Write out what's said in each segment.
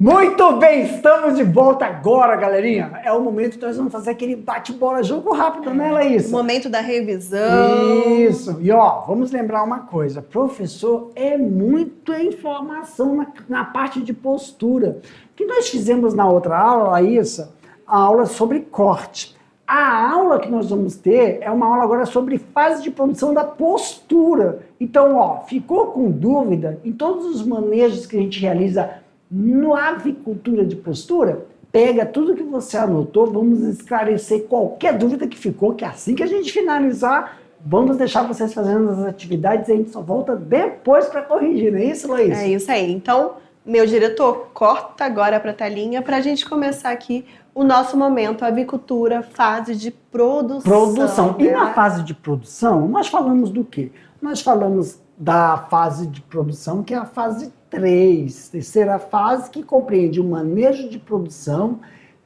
Muito bem, estamos de volta agora, galerinha. É o momento que nós vamos fazer aquele bate-bola, jogo rápido, né, Laís? O momento da revisão. Isso. E ó, vamos lembrar uma coisa. Professor, é muita informação na parte de postura. O que nós fizemos na outra aula, Laís, a aula sobre corte. A aula que nós vamos ter é uma aula agora sobre fase de produção da postura. Então, ó, ficou com dúvida em todos os manejos que a gente realiza na avicultura de postura? Pega tudo que você anotou, vamos esclarecer qualquer dúvida que ficou, que assim que a gente finalizar, vamos deixar vocês fazendo as atividades e a gente só volta depois para corrigir, não é isso, Laís? É isso aí. Então, meu diretor, corta agora para a telinha para a gente começar aqui o nosso momento, avicultura, fase de produção. E na fase de produção, nós falamos do quê? Nós falamos da fase de produção, que é a fase 3, terceira fase, que compreende o manejo de produção.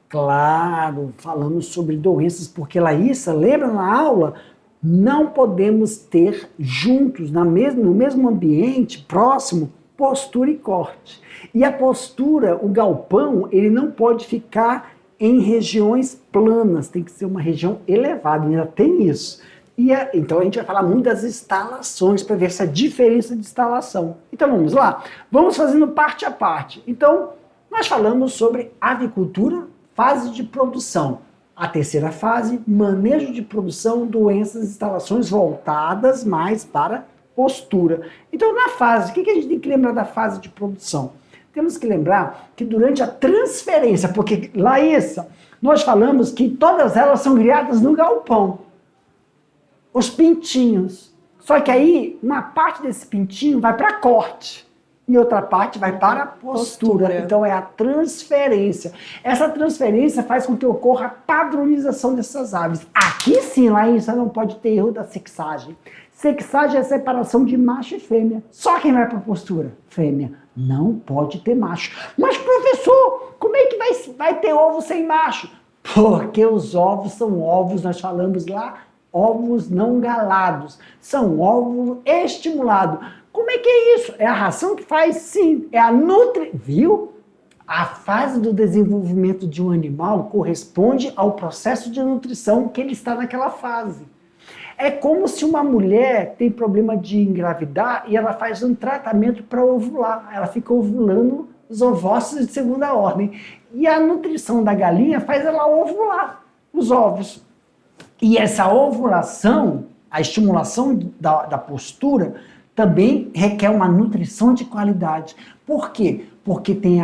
Claro, falamos sobre doenças, porque, Laísa, lembra na aula? Não podemos ter juntos, no mesmo ambiente, próximo, postura e corte. E a postura, o galpão, ele não pode ficar em regiões planas, tem que ser uma região elevada, ainda tem isso. Então a gente vai falar muito das instalações para ver essa diferença de instalação. Então vamos lá? Vamos fazendo parte a parte. Então, nós falamos sobre avicultura, fase de produção. A terceira fase, manejo de produção, doenças, instalações voltadas mais para postura. Então, na fase, o que a gente tem que lembrar da fase de produção? Temos que lembrar que durante a transferência, porque, Laísa, nós falamos que todas elas são criadas no galpão. Os pintinhos. Só que aí, uma parte desse pintinho vai para corte e outra parte vai para postura. Então é a transferência. Essa transferência faz com que ocorra a padronização dessas aves. Aqui sim, Laísa, não pode ter erro da sexagem. Sexagem é a separação de macho e fêmea. Só quem vai para postura? Fêmea. Não pode ter macho. Mas, professor, como é que vai ter ovo sem macho? Porque os ovos são ovos, nós falamos lá, ovos não galados. São ovos estimulados. Como é que é isso? É a ração que faz? Sim. É a Viu? A fase do desenvolvimento de um animal corresponde ao processo de nutrição que ele está naquela fase. É como se uma mulher tem problema de engravidar e ela faz um tratamento para ovular. Ela fica ovulando os ovócitos de segunda ordem. E a nutrição da galinha faz ela ovular os ovos. E essa ovulação, a estimulação da postura, também requer uma nutrição de qualidade. Por quê? Porque tem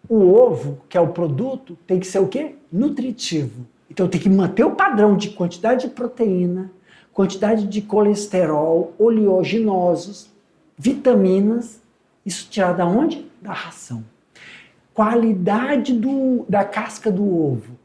o ovo, que é o produto, tem que ser o quê? Nutritivo. Então tem que manter o padrão de quantidade de proteína, quantidade de colesterol, oleaginosos, vitaminas. Isso tirado da onde? Da ração. Qualidade da casca do ovo.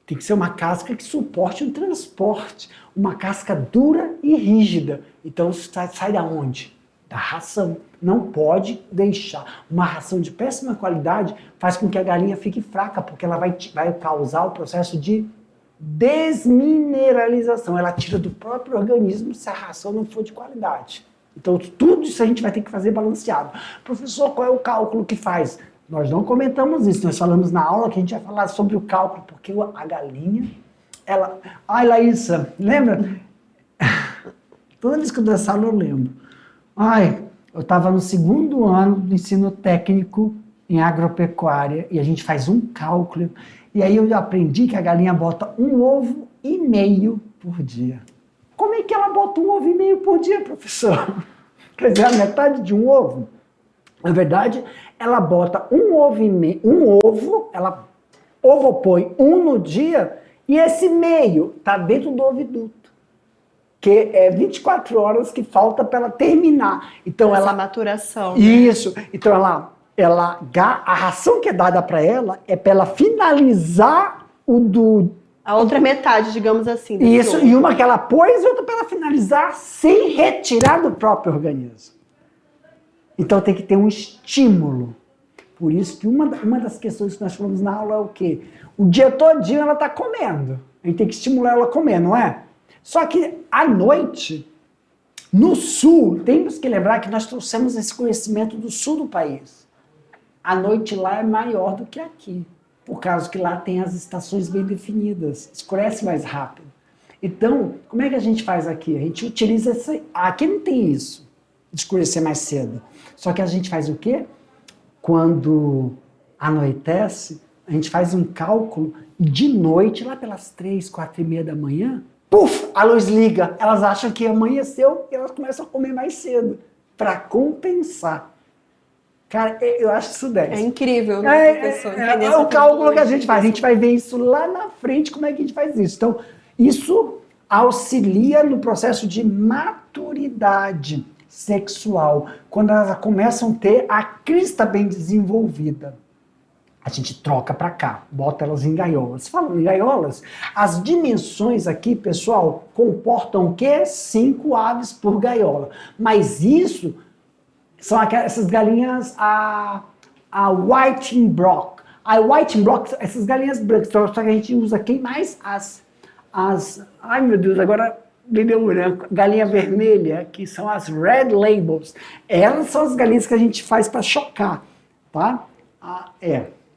Tem que ser uma casca que suporte o transporte. Uma casca dura e rígida. Então isso sai da onde? Da ração. Não pode deixar. Uma ração de péssima qualidade faz com que a galinha fique fraca, porque ela vai causar o processo de desmineralização. Ela tira do próprio organismo se a ração não for de qualidade. Então tudo isso a gente vai ter que fazer balanceado. Professor, qual é o cálculo que faz? Nós não comentamos isso, nós falamos na aula que a gente vai falar sobre o cálculo, porque a galinha, ela... Ai, Laísa, lembra? Toda vez que eu dou essa aula eu lembro. Eu estava no 2º ano do ensino técnico em agropecuária e a gente faz um cálculo. E aí eu aprendi que a galinha bota 1,5 ovo por dia. Como é que ela bota 1,5 ovo por dia, professor? Quer dizer, a metade de um ovo? Na verdade, ela bota 1 ovo, ela ovopõe 1 no dia e esse meio está dentro do oviduto, que é 24 horas que falta para ela terminar. Então essa maturação. Isso. Então a ração que é dada para ela é para ela finalizar a outra metade, digamos assim. Isso, e uma que ela pôs e outra para ela finalizar sem retirar do próprio organismo. Então tem que ter um estímulo. Por isso que uma das questões que nós falamos na aula é o quê? O dia todinho ela está comendo. A gente tem que estimular ela a comer, não é? Só que à noite, No sul, temos que lembrar que nós trouxemos esse conhecimento do sul do país. A noite lá é maior do que aqui, por causa que lá tem as estações bem definidas, escurece mais rápido. Então, como é que a gente faz aqui? A gente utiliza essa... Aqui não tem isso, de escurecer mais cedo. Só que a gente faz o quê? Quando anoitece, a gente faz um cálculo e de noite, lá pelas 3, 4 e meia da manhã, puf, a luz liga. Elas acham que amanheceu e elas começam a comer mais cedo, para compensar. Cara, eu acho isso 10. É incrível, né, professor? É o cálculo que a gente faz. A gente vai ver isso lá na frente, como é que a gente faz isso. Então, isso auxilia no processo de maturidade sexual, quando elas começam a ter a crista bem desenvolvida. A gente troca para cá, bota elas em gaiolas. Falando em gaiolas, as dimensões aqui, pessoal, comportam o quê? 5 aves por gaiola. Mas isso são essas galinhas, a Whitebrock. A Whitebrock, essas galinhas brancas, só que a gente usa quem mais? Ai meu Deus, agora me deu branco. Galinha vermelha, que são as Red Labels. Elas são as galinhas que a gente faz para chocar, tá?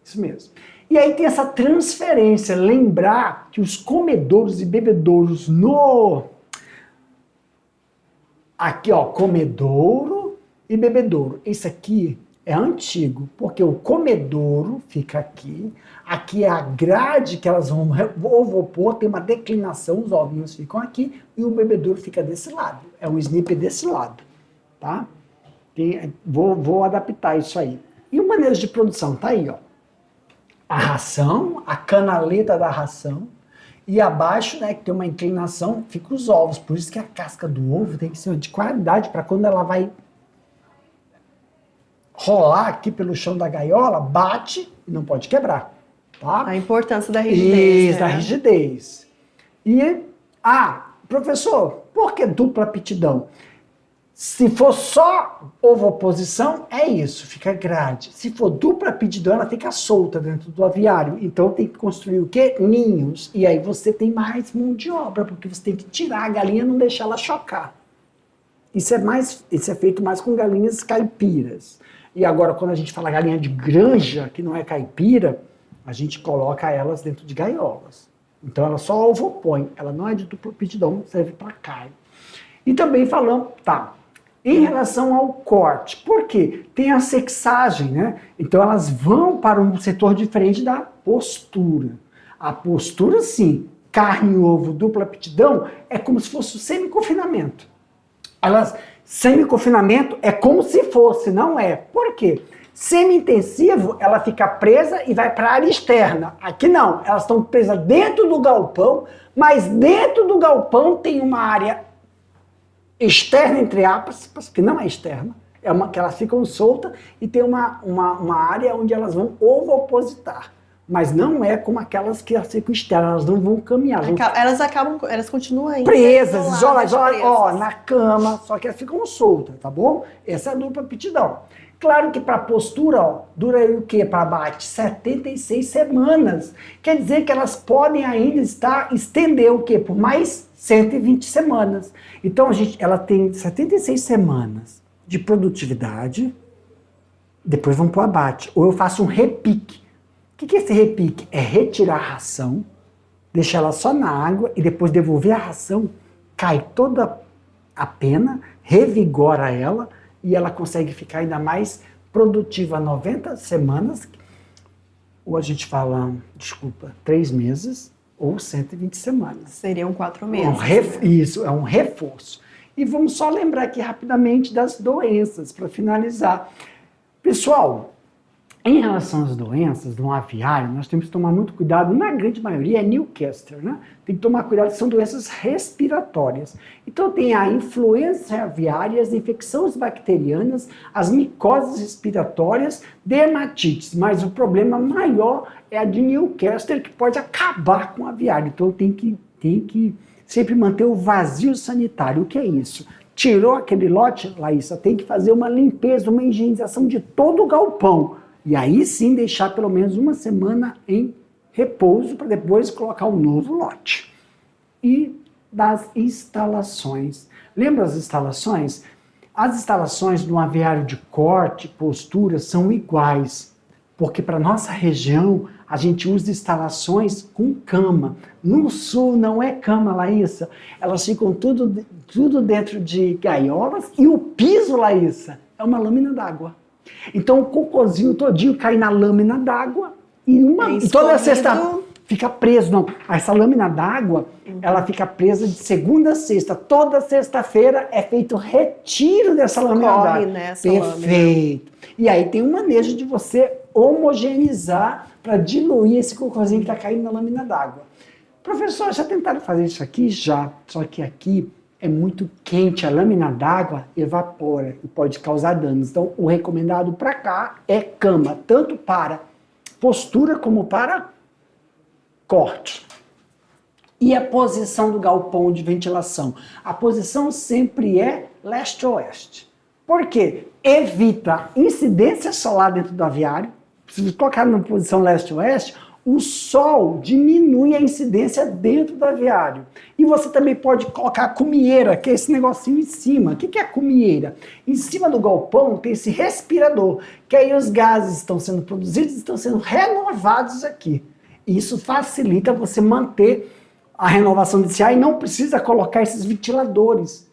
Isso mesmo. E aí tem essa transferência, lembrar que os comedouros e bebedouros aqui, ó, comedouro e bebedouro. Esse aqui é antigo, porque o comedouro fica aqui, aqui é a grade que elas vão ovopor, tem uma declinação, os ovinhos ficam aqui, e o bebedouro fica desse lado. É um snip desse lado, tá? Vou adaptar isso aí. E o manejo de produção, tá aí, ó. A ração, a canaleta da ração, e abaixo, né, que tem uma inclinação, fica os ovos. Por isso que a casca do ovo tem que ser de qualidade, para quando ela vai rolar aqui pelo chão da gaiola, bate e não pode quebrar, tá? A importância da rigidez. Isso, da rigidez. E, professor, por que dupla aptidão? Se for só ovoposição, é isso, fica grade. Se for dupla aptidão, ela fica solta dentro do aviário. Então tem que construir o quê? Ninhos. E aí você tem mais mão de obra, porque você tem que tirar a galinha e não deixar ela chocar. Isso é feito mais com galinhas caipiras. E agora, quando a gente fala galinha de granja, que não é caipira, a gente coloca elas dentro de gaiolas. Então ela só ovopõe, ela não é de dupla aptidão, serve para carne. E também falamos, em relação ao corte, por quê? Tem a sexagem, né? Então elas vão para um setor diferente da postura. A postura, sim, carne e ovo, dupla aptidão, é como se fosse o semi-confinamento. Semi-confinamento é como se fosse, não é. Por quê? Semi-intensivo, ela fica presa e vai para a área externa. Aqui não, elas estão presas dentro do galpão, mas dentro do galpão tem uma área externa, entre aspas, que não é externa, é uma que elas ficam soltas e tem uma área onde elas vão ovopositar. Mas não é como aquelas que ficam externas, elas não vão caminhar. Elas continuam ainda presas, isoladas, na cama, só que elas ficam soltas, tá bom? Essa é a dupla aptidão. Claro que para postura, dura aí o quê para abate? 76 semanas. Quer dizer que elas podem ainda estender o quê? Por mais 120 semanas. Então ela tem 76 semanas de produtividade, depois vão para o abate. Ou eu faço um repique. O que é esse repique? É retirar a ração, deixar ela só na água e depois devolver a ração, cai toda a pena, revigora ela e ela consegue ficar ainda mais produtiva 90 semanas, ou a gente fala, 3 meses, ou 120 semanas. Seriam 4 meses. Isso, é um reforço. E vamos só lembrar aqui rapidamente das doenças, para finalizar. Pessoal, em relação às doenças no aviário, nós temos que tomar muito cuidado, na grande maioria é Newcastle, né? Tem que tomar cuidado, são doenças respiratórias. Então tem a influenza aviária, as infecções bacterianas, as micoses respiratórias, dermatites, mas o problema maior é a de Newcastle, que pode acabar com o aviário. Então tem que sempre manter o vazio sanitário. O que é isso? Tirou aquele lote, Laísa, tem que fazer uma limpeza, uma higienização de todo o galpão. E aí sim deixar pelo menos uma semana em repouso para depois colocar um novo lote. E das instalações. Lembra as instalações? As instalações no aviário de corte, postura, são iguais, porque para nossa região a gente usa instalações com cama. No sul não é cama, Laísa. Elas ficam tudo dentro de gaiolas e o piso, Laísa, é uma lâmina d'água. Então o cocôzinho todinho cai na lâmina d'água e toda sexta fica preso. Não, essa lâmina d'água, ela fica presa de segunda a sexta. Toda sexta-feira é feito retiro dessa lâmina d'água. Perfeito. E aí tem um manejo de você homogeneizar para diluir esse cocôzinho que está caindo na lâmina d'água. Professor, já tentaram fazer isso aqui? Já. Só que aqui é muito quente, a lâmina d'água evapora e pode causar danos. Então, o recomendado para cá é cama, tanto para postura como para corte. E a posição do galpão de ventilação? A posição sempre é leste-oeste. Por quê? Evita incidência solar dentro do aviário. Se você colocar na posição leste-oeste, o sol diminui a incidência dentro do aviário. E você também pode colocar a cumieira, que é esse negocinho em cima. O que é a cumieira? Em cima do galpão tem esse respirador, que aí os gases estão sendo produzidos e estão sendo renovados aqui. Isso facilita você manter a renovação desse ar e não precisa colocar esses ventiladores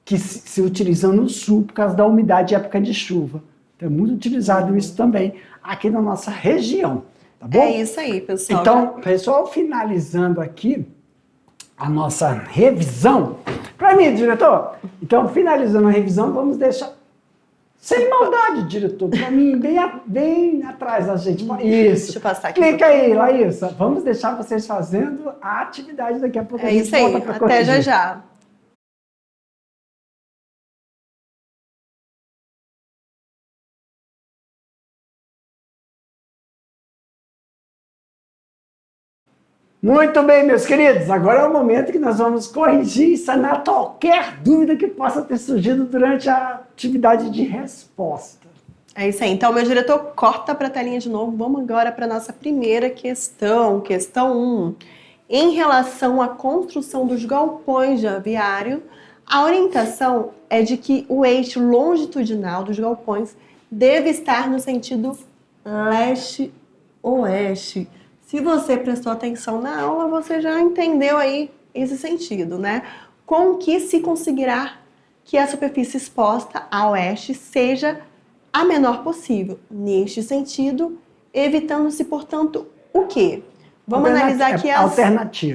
que se utilizam no sul por causa da umidade em época de chuva. Então é muito utilizado isso também aqui na nossa região. Tá bom? É isso aí, pessoal. Então, pessoal, finalizando aqui a nossa revisão. Para mim, diretor, então, finalizando a revisão, vamos deixar sem maldade, diretor. Para mim, bem atrás da gente. Isso. Deixa eu passar aqui. Clica aí, Laísa. Vamos deixar vocês fazendo a atividade daqui a pouco. É isso aí. Até já já. Muito bem, meus queridos, agora é o momento que nós vamos corrigir e sanar qualquer dúvida que possa ter surgido durante a atividade de resposta. É isso aí. Então, meu diretor, corta para a telinha de novo. Vamos agora para a nossa primeira questão. Questão 1. Em relação à construção dos galpões de aviário, a orientação é de que o eixo longitudinal dos galpões deve estar no sentido leste-oeste. Se você prestou atenção na aula, você já entendeu aí esse sentido, né? Com que se conseguirá que a superfície exposta a oeste seja a menor possível. Neste sentido, evitando-se, portanto, o quê? Vamos analisar aqui as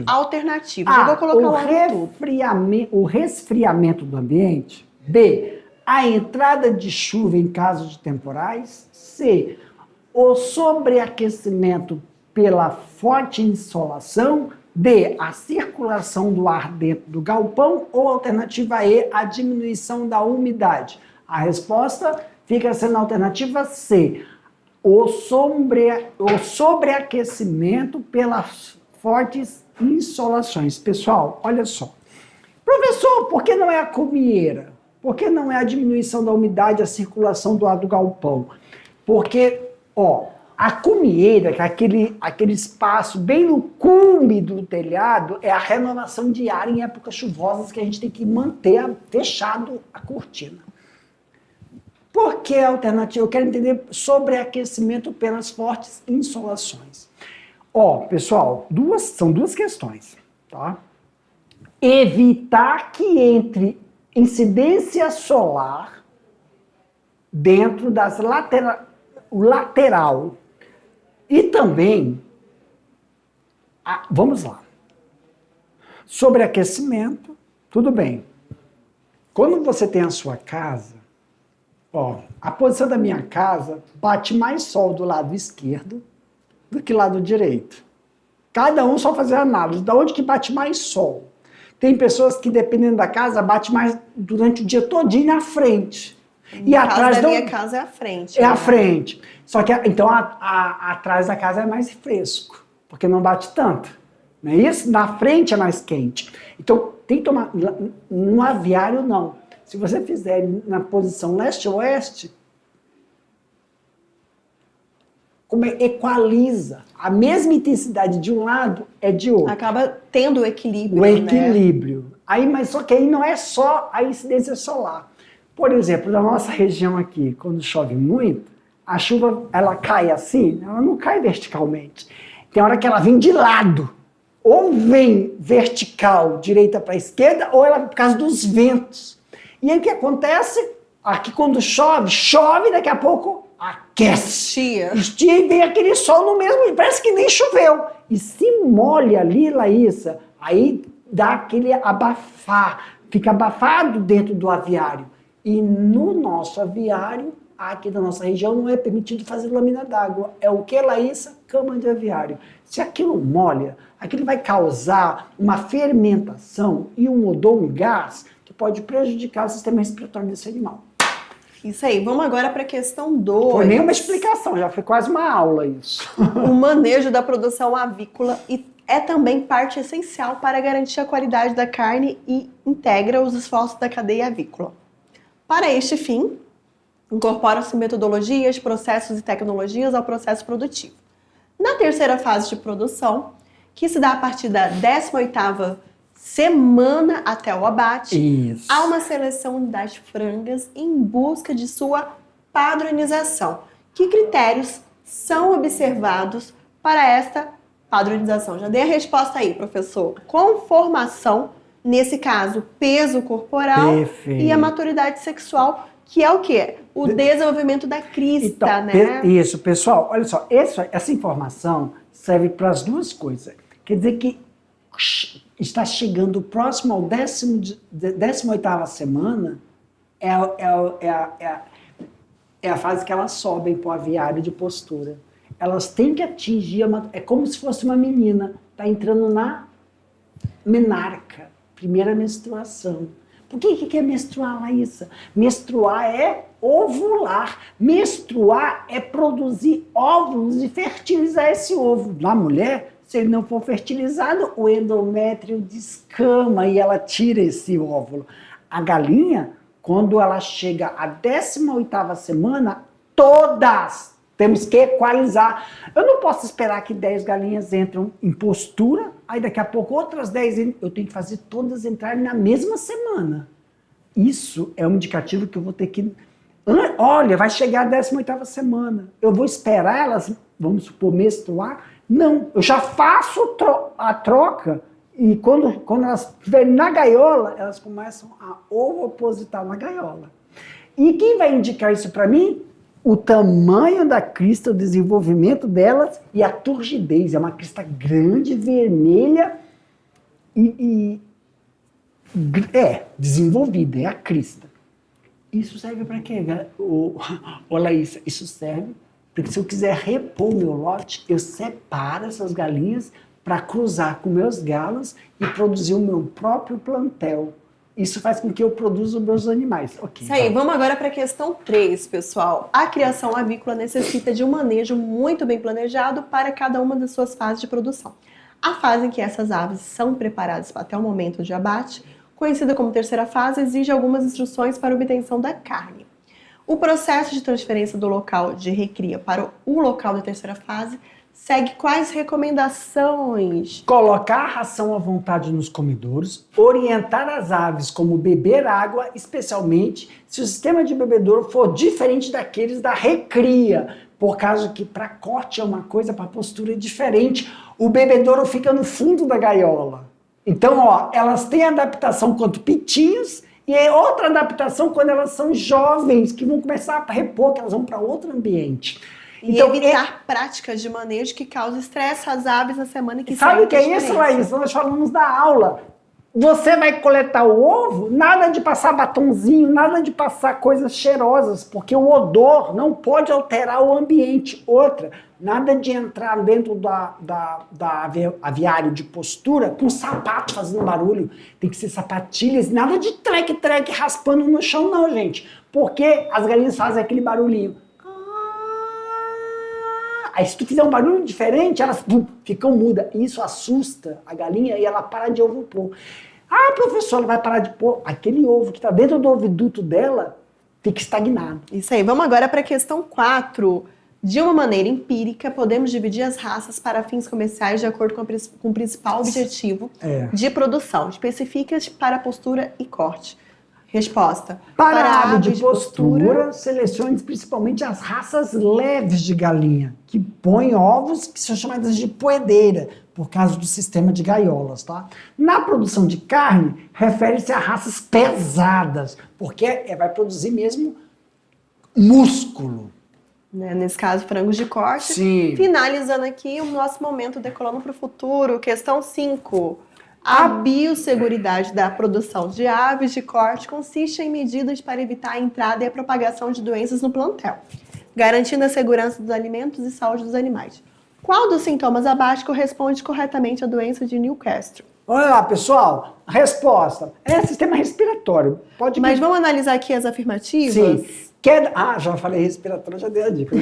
alternativas. Eu vou colocar o resfriamento do ambiente. B. A entrada de chuva em caso de temporais. C. O sobreaquecimento pela forte insolação. D. A circulação do ar dentro do galpão. Ou alternativa E. A diminuição da umidade. A resposta fica sendo a alternativa C. O sobreaquecimento pelas fortes insolações. Pessoal, olha só. Professor, por que não é a cumieira? Por que não é a diminuição da umidade, a circulação do ar do galpão? Porque, a cumieira, que é aquele espaço bem no cume do telhado, é a renovação de ar em épocas chuvosas que a gente tem que manter fechado a cortina. Por que a alternativa? Eu quero entender sobreaquecimento pelas fortes insolações. Pessoal, são duas questões, tá? Evitar que entre incidência solar dentro das lateral. E também, vamos lá, sobreaquecimento, tudo bem. Quando você tem a sua casa, a posição da minha casa bate mais sol do lado esquerdo do que lado direito. Cada um só fazer a análise, da onde que bate mais sol. Tem pessoas que, dependendo da casa, bate mais durante o dia todinho na frente. E atrás da minha casa é a frente. É a frente. Só que, então, atrás da casa é mais fresco, porque não bate tanto. Não é isso? Na frente é mais quente. Então, tem que tomar... No aviário, não. Se você fizer na posição leste-oeste, como equaliza. A mesma intensidade de um lado é de outro. Acaba tendo o equilíbrio, O equilíbrio. Aí, mas só que aí não é só a incidência solar. Por exemplo, na nossa região aqui, quando chove muito, a chuva ela cai assim, ela não cai verticalmente. Tem hora que ela vem de lado. Ou vem vertical, direita para esquerda, ou ela por causa dos ventos. E aí o que acontece? Aqui quando chove, daqui a pouco aquece. Estia e vem aquele sol no mesmo, parece que nem choveu. E se molha ali, Laísa, aí dá aquele abafar, fica abafado dentro do aviário. E no nosso aviário, aqui da nossa região, não é permitido fazer lâmina d'água. É o que, Laísa? Cama de aviário. Se aquilo molha, aquilo vai causar uma fermentação e um odor, um gás, que pode prejudicar o sistema respiratório desse animal. Isso aí, vamos agora para a questão 2. Foi nem uma explicação, já foi quase uma aula isso. O manejo da produção avícola é também parte essencial para garantir a qualidade da carne e integra os esforços da cadeia avícola. Para este fim, incorporam-se metodologias, processos e tecnologias ao processo produtivo. Na terceira fase de produção, que se dá a partir da 18ª semana até o abate, há uma seleção das frangas em busca de sua padronização. Que critérios são observados para esta padronização? Já dei a resposta aí, professor. Conformação, nesse caso, peso corporal. Perfeito. E a maturidade sexual, que é o quê? O desenvolvimento da crista, então, né? Isso, pessoal, olha só, essa informação serve para as duas coisas. Quer dizer que está chegando próximo ao 18ª semana, é a fase que elas sobem para o aviário de postura. Elas têm que atingir, é como se fosse uma menina, está entrando na menarca, primeira menstruação. Por que é menstruar, Laísa? Menstruar é ovular. Menstruar é produzir óvulos e fertilizar esse ovo. Na mulher, se ele não for fertilizado, o endométrio descama e ela tira esse óvulo. A galinha, quando ela chega à 18ª semana, todas temos que equalizar. Eu não posso esperar que 10 galinhas entram em postura, aí daqui a pouco outras 10, eu tenho que fazer todas entrarem na mesma semana. Isso é um indicativo que eu vou ter que... Olha, vai chegar a 18ª semana. Eu vou esperar elas, vamos supor, menstruar? Não, eu já faço a troca e quando elas estiverem na gaiola, elas começam a ovopositar na gaiola. E quem vai indicar isso para mim? O tamanho da crista, o desenvolvimento delas e a turgidez. É uma crista grande, vermelha desenvolvida, é a crista. Isso serve para quê, Laísa? Isso serve porque se eu quiser repor meu lote, eu separo essas galinhas para cruzar com meus galos e produzir o meu próprio plantel. Isso faz com que eu produza os meus animais. Okay, isso aí, vamos agora para a questão 3, pessoal. A criação avícola necessita de um manejo muito bem planejado para cada uma das suas fases de produção. A fase em que essas aves são preparadas até o momento de abate, conhecida como terceira fase, exige algumas instruções para a obtenção da carne. O processo de transferência do local de recria para o local da terceira fase segue quais recomendações? Colocar a ração à vontade nos comedouros, orientar as aves como beber água, especialmente se o sistema de bebedouro for diferente daqueles da recria, por causa que para corte é uma coisa, para postura é diferente. O bebedouro fica no fundo da gaiola. Então, elas têm adaptação quanto pitinhos, e é outra adaptação quando elas são jovens, que vão começar a repor, que elas vão para outro ambiente. E então, evitar práticas de manejo que causam estresse às aves na semana que sabe o que é isso, Laísa? Nós falamos da aula. Você vai coletar o ovo, nada de passar batonzinho, nada de passar coisas cheirosas, porque o odor não pode alterar o ambiente. Outra, nada de entrar dentro da aviário de postura com sapato fazendo barulho. Tem que ser sapatilhas, nada de treque raspando no chão não, gente. Porque as galinhas fazem aquele barulhinho. Aí se tu fizer um barulho diferente, elas ficam mudas. E isso assusta a galinha e ela para de ovo pôr. Ah, professor, ela vai parar de pôr. Aquele ovo que está dentro do oviduto dela fica estagnado. Isso aí. Vamos agora para a questão 4. De uma maneira empírica, podemos dividir as raças para fins comerciais de acordo com o principal objetivo de produção. Especificas para postura e corte. Resposta. Para ave de postura, selecione principalmente as raças leves de galinha, que põem ovos que são chamadas de poedeira, por causa do sistema de gaiolas, tá? Na produção de carne, refere-se a raças pesadas, porque vai produzir mesmo músculo. Nesse caso, frangos de corte. Sim. Finalizando aqui o nosso momento Decolando para o Futuro. Questão 5. A biosseguridade da produção de aves de corte consiste em medidas para evitar a entrada e a propagação de doenças no plantel, garantindo a segurança dos alimentos e saúde dos animais. Qual dos sintomas abaixo corresponde corretamente à doença de Newcastle? Olha lá, pessoal, a resposta é sistema respiratório. Mas vamos analisar aqui as afirmativas? Sim. Já falei respiratório, já dei a dica.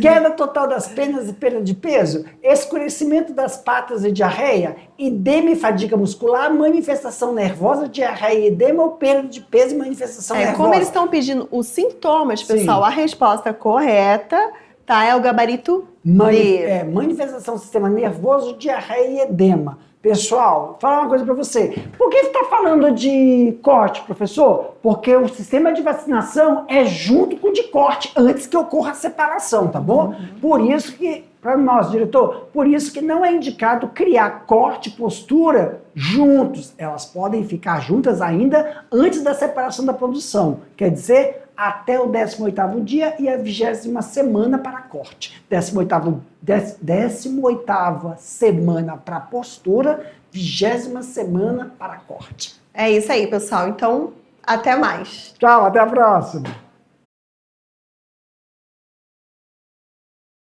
Queda total das penas e perda de peso, escurecimento das patas e diarreia, edema e fadiga muscular, manifestação nervosa, diarreia, edema ou perda de peso e manifestação nervosa. Como eles estão pedindo os sintomas, pessoal, a resposta correta é o gabarito D. Manifestação do sistema nervoso, diarreia e edema. Pessoal, vou falar uma coisa para você. Por que você está falando de corte, professor? Porque o sistema de vacinação é junto com o de corte, antes que ocorra a separação, tá bom? Por isso que, para nós, diretor, por isso que não é indicado criar corte e postura juntos. Elas podem ficar juntas ainda antes da separação da produção. Quer dizer, até o 18º dia e a 20ª semana para corte. 18ª semana para postura, 20ª semana para corte. É isso aí, pessoal. Então, até mais. Tchau, até a próxima.